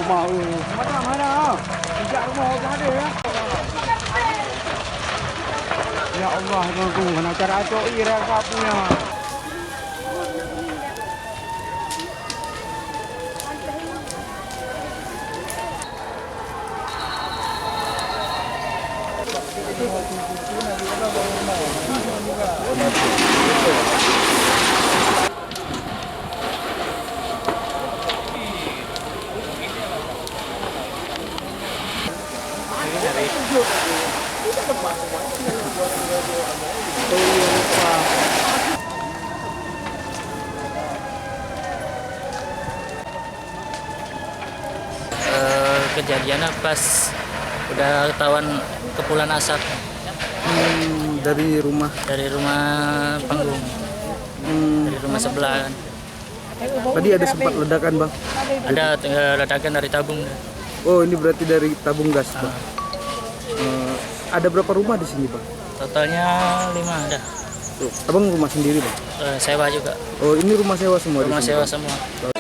rumah lu. Mana? Sejak rumah orang ada ya. Ya Allah, tunggu. Mana cara atuk ira kapunya. Kejadiannya pas udah ketahuan kepulan asap Dari rumah. dari rumah panggung, dari rumah sebelah kan. Tadi ada sempat ledakan, Bang. Ada ledakan dari tabung. Oh, ini berarti dari tabung gas, Bang. Ada berapa rumah di sini, Bang? Totalnya 5 ada. Tuh, Abang rumah sendiri, Bang? Sewa juga, Oh, ini rumah sewa semua di rumah sini, sewa Bang? semua.